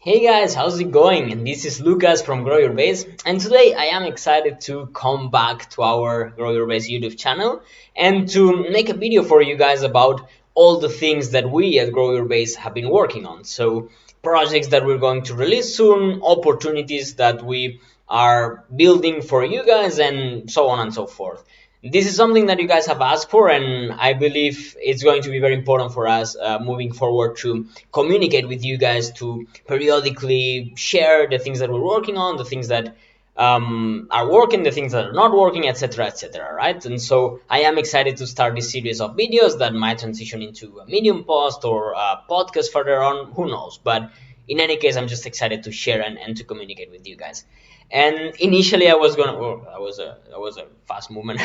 Hey guys, how's it going? This is Lucas from GrowYourBase, and today I am excited to come back to our GrowYourBase YouTube channel and to make a video for you guys about all the things that we at GrowYourBase have been working on. So projects that we're going to release soon, opportunities that we are building for you guys, and so on and so forth. This is something that you guys have asked for, and I believe it's going to be very important for us moving forward to communicate with you guys, to periodically share the things that we're working on, the things that are working, the things that are not working, etc., etc., right? And so I am excited to start this series of videos that might transition into a Medium post or a podcast further on, who knows? But in any case, I'm just excited to share and to communicate with you guys. And initially I was gonna, that was a fast movement.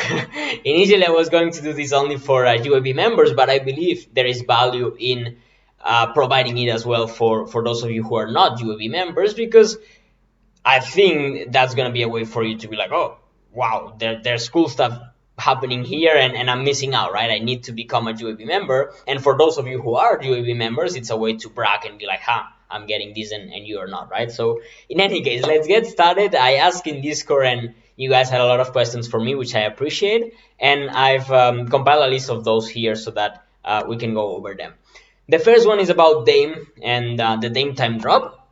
Initially I was going to do this only for GYB members, but I believe there is value in providing it as well for those of you who are not GYB members, because I think that's gonna be a way for you to be like, oh wow, there's cool stuff happening here, and I'm missing out, right? I need to become a GYB member. And for those of you who are GYB members, it's a way to brag and be like, I'm getting this and you are not, right? So in any case, let's get started. I asked in Discord and you guys had a lot of questions for me, which I appreciate. And I've compiled a list of those here so that we can go over them. The first one is about Dame and the Dame time drop.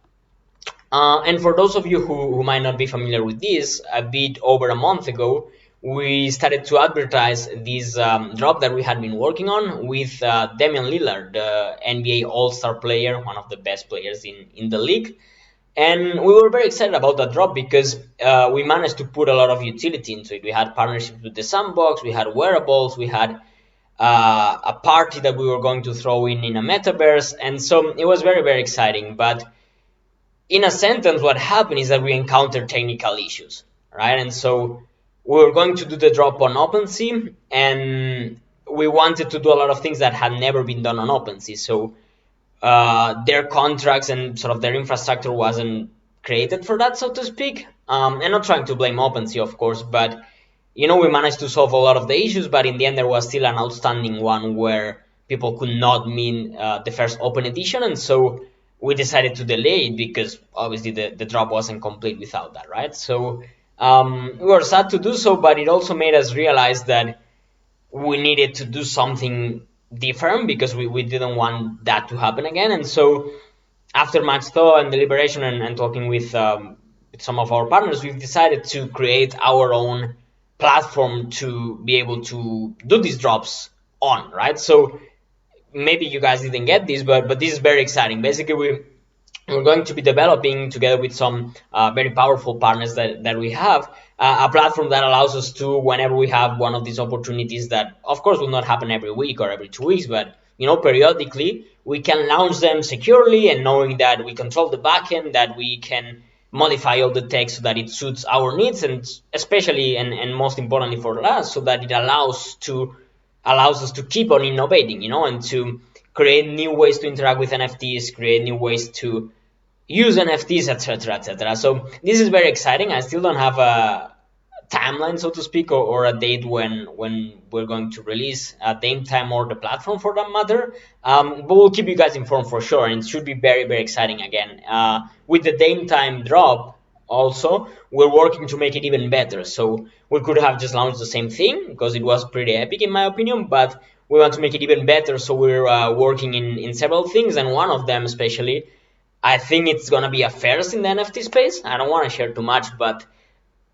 And for those of you who might not be familiar with this, a bit over a month ago, we started to advertise this drop that we had been working on with Damian Lillard, the NBA All-Star player, one of the best players in the league. And we were very excited about that drop because we managed to put a lot of utility into it. We had partnerships with the Sandbox, we had wearables, we had a party that we were going to throw in a MetaVerse. And so it was very, very exciting. But in a sentence, what happened is that we encountered technical issues, right? And so we were going to do the drop on OpenSea, and we wanted to do a lot of things that had never been done on OpenSea. So their contracts and sort of their infrastructure wasn't created for that, so to speak. And not trying to blame OpenSea, of course, but we managed to solve a lot of the issues, but in the end there was still an outstanding one where people could not mint the first open edition, and so we decided to delay it because obviously the drop wasn't complete without that, right? So we were sad to do so, but it also made us realize that we needed to do something different because we didn't want that to happen again. And so after much thought and deliberation and talking with some of our partners, we've decided to create our own platform to be able to do these drops on, right? So maybe you guys didn't get this, but this is very exciting. Basically, we're going to be developing together with some very powerful partners that we have a platform that allows us to, whenever we have one of these opportunities that of course will not happen every week or every 2 weeks, but periodically we can launch them securely, and knowing that we control the backend, that we can modify all the text so that it suits our needs, and especially and most importantly for us, so that it allows us to keep on innovating, and to create new ways to interact with NFTs, create new ways to use NFTs, etc., etc. So this is very exciting. I still don't have a timeline, so to speak, or a date when we're going to release Dame Time or the platform for that matter. But we'll keep you guys informed for sure, and it should be very, very exciting again. With the Dame Time drop, also, we're working to make it even better. So we could have just launched the same thing because it was pretty epic in my opinion, but we want to make it even better. So we're working in several things, and one of them especially, I think it's going to be a first in the NFT space. I don't want to share too much, but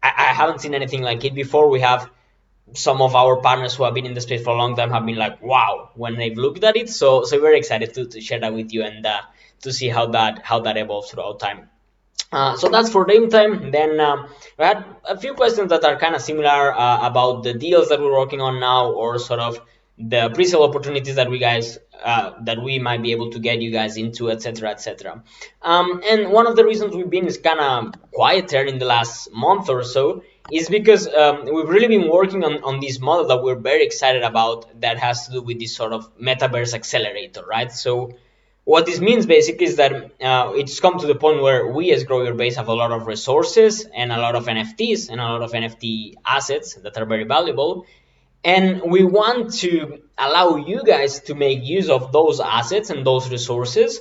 I haven't seen anything like it before. We have some of our partners who have been in the space for a long time have been like, wow, when they've looked at it. So we're very excited to share that with you and to see how that evolves throughout time. So that's for Dame Time. Then we had a few questions that are kind of similar about the deals that we're working on now, or sort of the pre-sale opportunities that we might be able to get you guys into, etc., etc. And one of the reasons we've been kind of quieter in the last month or so is because we've really been working on this model that we're very excited about, that has to do with this sort of MetaVerse accelerator, right? So what this means basically is that it's come to the point where we as GrowYourBase have a lot of resources and a lot of NFTs and a lot of NFT assets that are very valuable. And we want to allow you guys to make use of those assets and those resources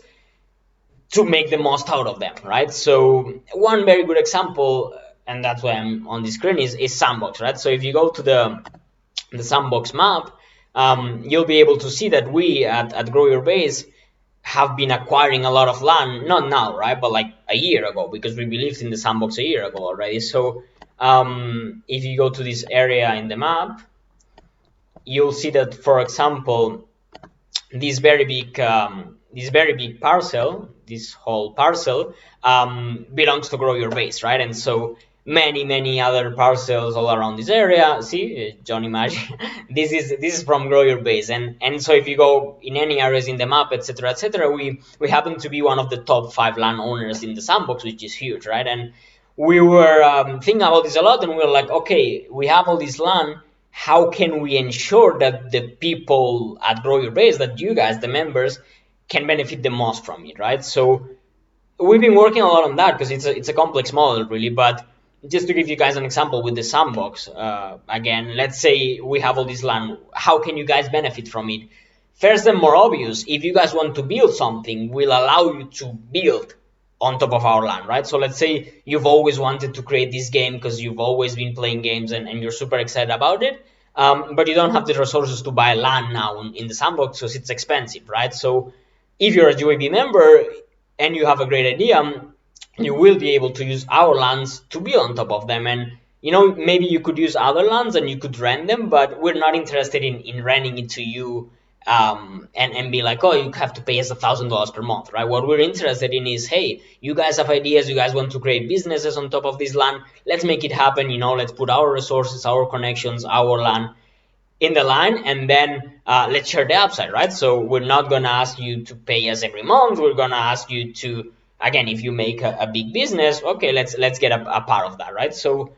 to make the most out of them, right? So one very good example, and that's why I'm on the screen, is Sandbox, right? So if you go to the Sandbox map, you'll be able to see that we at Grow Your Base have been acquiring a lot of land, not now, right, but like a year ago, because we believed in the Sandbox a year ago already. So if you go to this area in the map, you'll see that, for example, this very big parcel, this whole parcel, belongs to Grow Your Base, right? And so many other parcels all around this area. See, Johnny Magic. this is from Grow Your Base, and so if you go in any areas in the map, etc., we happen to be one of the top 5 landowners in the Sandbox, which is huge, right? And we were thinking about this a lot, and we were like, okay, we have all this land. How can we ensure that the people at Grow Your Base, that you guys, the members, can benefit the most from it, right? So we've been working a lot on that because it's a complex model, really. But just to give you guys an example with the Sandbox, again, let's say we have all this land. How can you guys benefit from it? First and more obvious, if you guys want to build something, we'll allow you to build on top of our land, right? So let's say you've always wanted to create this game because you've always been playing games and you're super excited about it, but you don't have the resources to buy land now in the Sandbox because it's expensive, right? So if you're a GYB member and you have a great idea, you will be able to use our lands to build on top of them. And maybe you could use other lands and you could rent them, but we're not interested in renting it to you and be like, oh, you have to pay us $1,000 per month, right? What we're interested in is, hey, you guys have ideas, you guys want to create businesses on top of this land, let's make it happen. Let's put our resources, our connections, our land in the line, and then let's share the upside, right? So we're not gonna ask you to pay us every month. We're gonna ask you to, again, if you make a big business, okay, let's get a part of that, right? So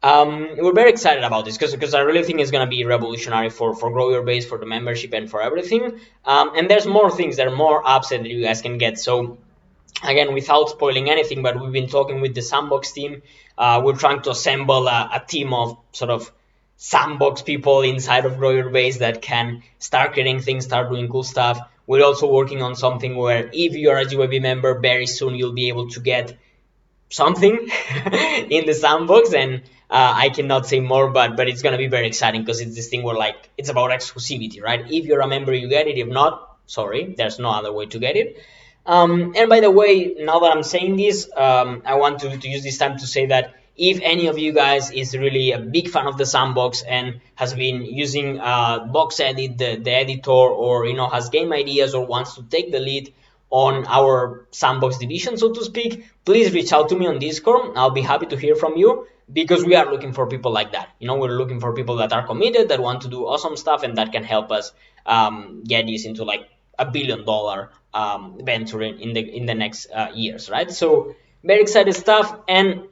we're very excited about this because I really think it's going to be revolutionary for Grow Your Base, for the membership, and for everything. And there's more things, there are more upside that you guys can get. So again, without spoiling anything, but we've been talking with the Sandbox team. We're trying to assemble a team of sort of Sandbox people inside of Grow Your Base that can start creating things, start doing cool stuff. We're also working on something where if you're a GYB member, very soon you'll be able to get something in the Sandbox, and I cannot say more, but it's gonna be very exciting because it's this thing where like it's about exclusivity, right? If you're a member, you get it. If not, sorry, there's no other way to get it. And by the way, now that I'm saying this, I want to use this time to say that if any of you guys is really a big fan of the Sandbox and has been using Box Edit, the editor, or has game ideas or wants to take the lead on our Sandbox division, so to speak, please reach out to me on Discord. I'll be happy to hear from you because we are looking for people like that. We're looking for people that are committed, that want to do awesome stuff, and that can help us get this into like $1 billion venture in the next years, right? So very excited stuff. And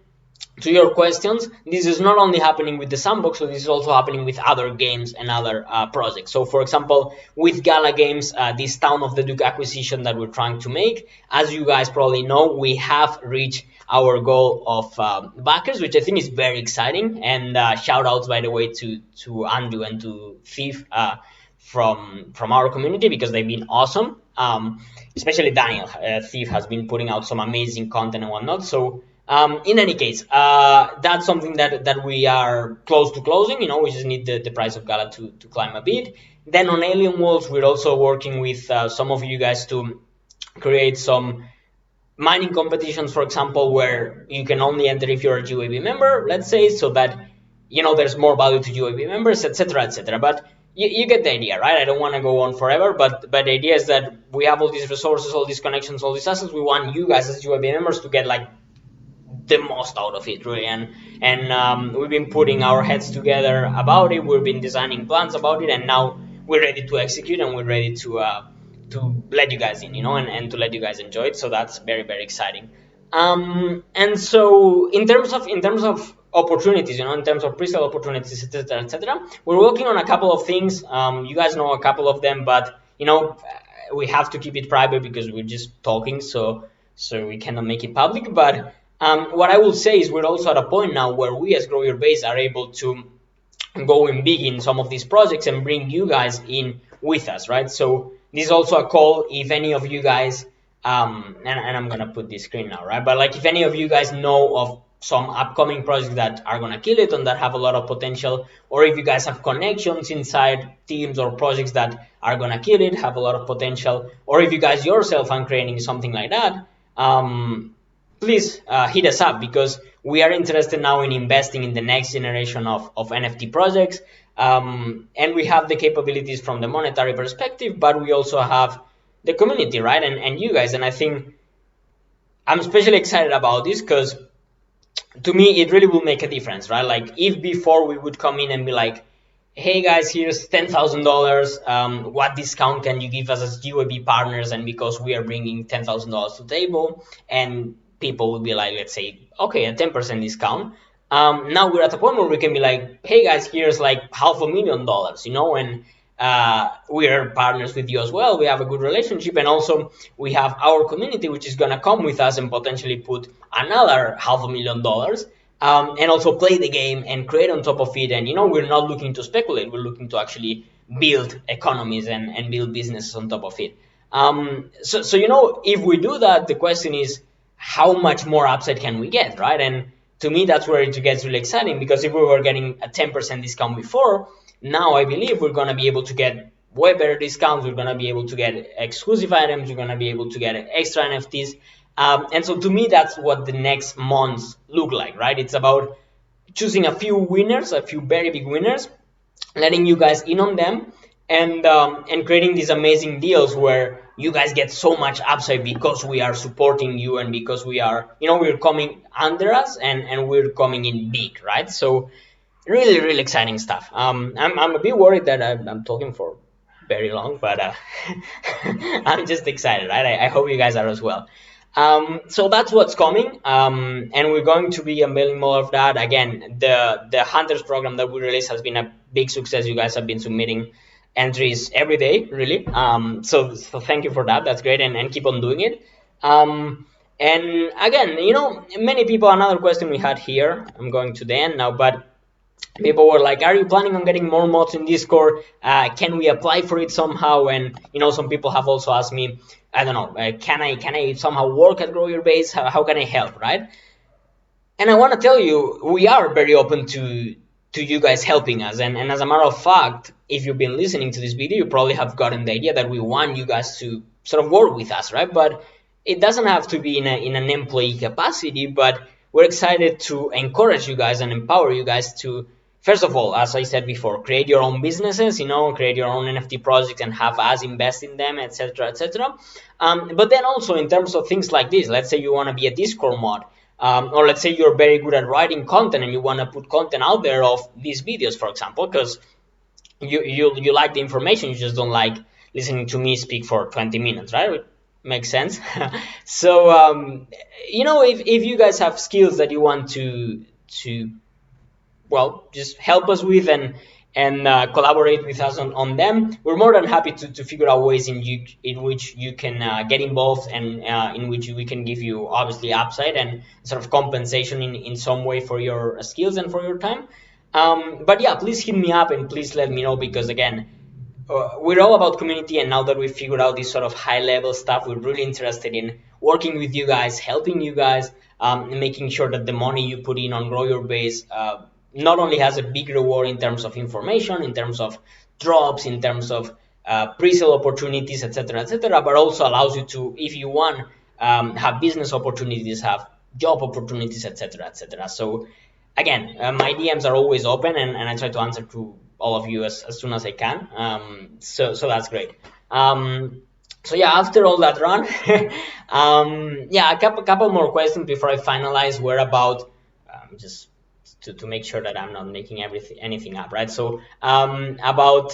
to your questions, this is not only happening with the Sandbox, so this is also happening with other games and other projects. So for example, with Gala Games, this Town of the Duke acquisition that we're trying to make, as you guys probably know, we have reached our goal of backers, which I think is very exciting. And shout outs, by the way, to Andrew and to Thief from our community, because they've been awesome. Especially Daniel. Thief has been putting out some amazing content and whatnot. So in any case, that's something that we are close to closing. We just need the price of Gala to climb a bit. Then on Alien Wolves, we're also working with some of you guys to create some mining competitions, for example, where you can only enter if you're a GYB member, let's say, so that there's more value to GYB members, etc. But you get the idea, right? I don't want to go on forever, but the idea is that we have all these resources, all these connections, all these assets. We want you guys as GYB members to get like the most out of it, really. And we've been putting our heads together about it. We've been designing plans about it, and now we're ready to execute, and we're ready to let you guys in, and to let you guys enjoy it. So that's very, very exciting. And so in terms of opportunities, in terms of pre-sale opportunities, etc., we're working on a couple of things. You guys know a couple of them, but we have to keep it private because we're just talking, so we cannot make it public. But what I will say is we're also at a point now where we as Grow Your Base are able to go in big in some of these projects and bring you guys in with us, right? So this is also a call if any of you guys and I'm gonna put this screen now, right? But like, if any of you guys know of some upcoming projects that are gonna kill it and that have a lot of potential, or if you guys have connections inside teams or projects that are gonna kill it, have a lot of potential, or if you guys yourself are creating something like that, please hit us up, because we are interested now in investing in the next generation of NFT projects. And we have the capabilities from the monetary perspective, but we also have the community, right? And you guys. And I think I'm especially excited about this because to me, it really will make a difference, right? Like, if before we would come in and be like, hey guys, here's $10,000. What discount can you give us as GYB partners? And because we are bringing $10,000 to the table, and people would be like, let's say, okay, a 10% discount. Now we're at a point where we can be like, hey guys, here's like $500,000, and we are partners with you as well. We have a good relationship, and also we have our community, which is gonna come with us and potentially put another $500,000. And also play the game and create on top of it. And we're not looking to speculate, we're looking to actually build economies and build businesses on top of it. So if we do that, the question is, how much more upside can we get, right? And to me, that's where it gets really exciting, because if we were getting a 10% discount before, now I believe we're going to be able to get way better discounts. We're going to be able to get exclusive items. We're going to be able to get extra NFTs. And so to me, that's what the next months look like, right? It's about choosing a few winners, a few very big winners, letting you guys in on them, and creating these amazing deals where you guys get so much upside because we are supporting you, and because we are, we're coming under us, and we're coming in big, right? So really, really exciting stuff. I'm a bit worried that I'm talking for very long, but I'm just excited, right? I hope you guys are as well. So that's what's coming, and we're going to be unveiling more of that. Again, the Hunters program that we released has been a big success. You guys have been submitting entries every day, really. So thank you for that. That's great, and keep on doing it. And again, many people, another question we had here, I'm going to the end now, but people were like, are you planning on getting more mods in Discord? Can we apply for it somehow? And some people have also asked me, I don't know, can I somehow work at GrowYourBase? How can I help, right? And I want to tell you, we are very open to you guys helping us. And as a matter of fact, if you've been listening to this video, you probably have gotten the idea that we want you guys to sort of work with us, right? But it doesn't have to be in an employee capacity, but we're excited to encourage you guys and empower you guys to, first of all, as I said before, create your own businesses, create your own NFT projects and have us invest in them, etc., etc. But then also in terms of things like this, let's say you want to be a Discord mod, or let's say you're very good at writing content and you want to put content out there of these videos, for example, because you like the information, you just don't like listening to me speak for 20 minutes, right? Makes sense. So, if you guys have skills that you want to well, just help us with and collaborate with us on them, we're more than happy to figure out ways in which you can get involved, and in which we can give you obviously upside and sort of compensation in some way for your skills and for your time. But yeah, please hit me up and please let me know, because again, we're all about community, and now that we've figured out this sort of high level stuff, we're really interested in working with you guys, helping you guys, making sure that the money you put in on GrowYourBase not only has a big reward in terms of information, in terms of drops, in terms of pre-sale opportunities, etc., but also allows you to, if you want, have business opportunities, have job opportunities, etc. So again, my DMs are always open, and I try to answer to all of you as soon as I can. So that's great. So yeah, after all that run, yeah, a couple more questions before I finalize. We're about just to make sure that I'm not making anything up, right? So about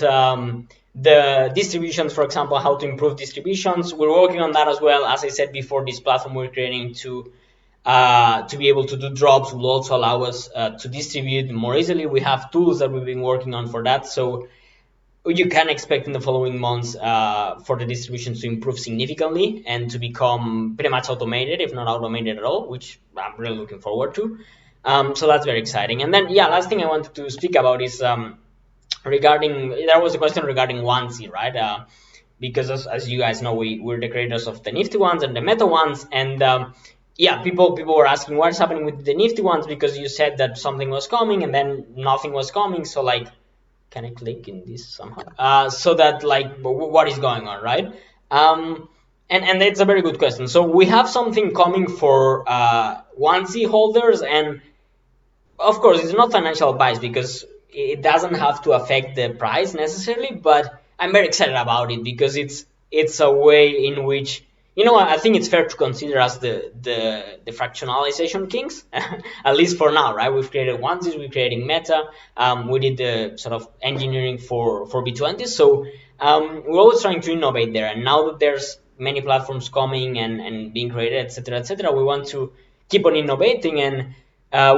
the distributions, for example, how to improve distributions. We're working on that as well. As I said before, this platform we're creating to be able to do drops will also allow us to distribute more easily. We have tools that we've been working on for that. So you can expect in the following months for the distributions to improve significantly and to become pretty much automated, if not automated at all, which I'm really looking forward to. So that's very exciting. And then, yeah, last thing I wanted to speak about is regarding, there was a question regarding onesie, right? because as you guys know, we're the creators of the Nifty ones and the Meta ones, and yeah, people were asking what's happening with the Nifty ones, because you said that something was coming and then nothing was coming. So like, can I click in this somehow? So that like, what is going on, right? And it's a very good question. So we have something coming for onesie holders, and of course, it's not financial advice because it doesn't have to affect the price necessarily, but I'm very excited about it because it's a way in which, you know, I think it's fair to consider us the fractionalization kings, at least for now, right? We've created onesies, we're creating Meta, we did the sort of engineering for B20s, so we're always trying to innovate there. And now that there's many platforms coming and being created, etc., we want to keep on innovating. And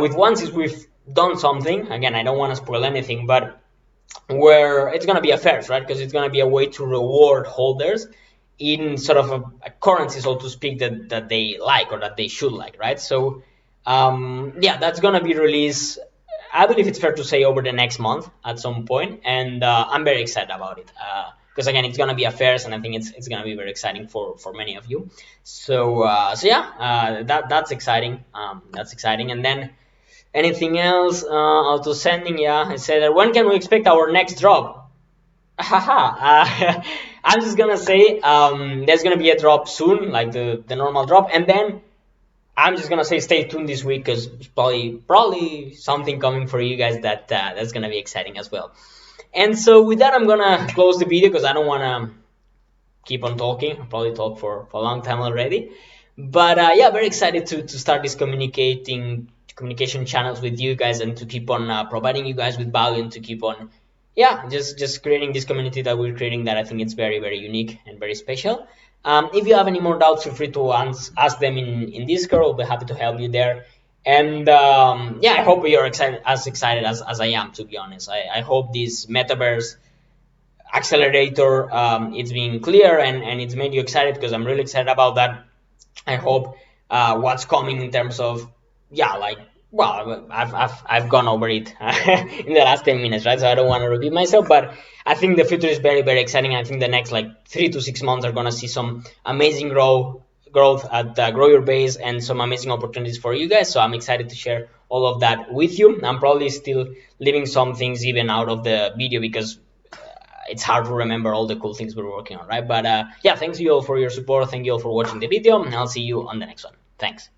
with onesies, we've done something. Again, I don't want to spoil anything, but where it's going to be a first, right? Because it's going to be a way to reward holders in sort of a currency, so to speak, that they like or that they should like, right? So yeah, that's going to be released, I believe it's fair to say, over the next month at some point, and I'm very excited about it because again, it's going to be a fairs, and I think it's going to be very exciting for many of you. So so yeah, that's exciting. That's exciting. And then anything else? Auto sending, yeah. I said that, when can we expect our next drop? Haha. I'm just gonna say there's gonna be a drop soon, like the normal drop, and then I'm just gonna say stay tuned this week because probably something coming for you guys that's gonna be exciting as well. And so with that, I'm gonna close the video because I don't wanna keep on talking. I'll probably talk for a long time already. But yeah, very excited to start this communication channels with you guys, and to keep on providing you guys with value, and to keep on, yeah, just creating this community that we're creating, that I think it's very, very unique and very special. If you have any more doubts, feel free to ask them in Discord. I'll be happy to help you there. And yeah, I hope you're as excited as I am, to be honest. I hope this MetaVerse Accelerator it's been clear and it's made you excited, because I'm really excited about that. I hope what's coming in terms of, yeah, like, well, I've gone over it in the last 10 minutes, right? So I don't want to repeat myself, but I think the future is very, very exciting. I think the next like 3 to 6 months are going to see some amazing growth at GrowYourBase, and some amazing opportunities for you guys. So I'm excited to share all of that with you. I'm probably still leaving some things even out of the video because it's hard to remember all the cool things we're working on, right? But yeah, thanks you all for your support. Thank you all for watching the video, and I'll see you on the next one. Thanks.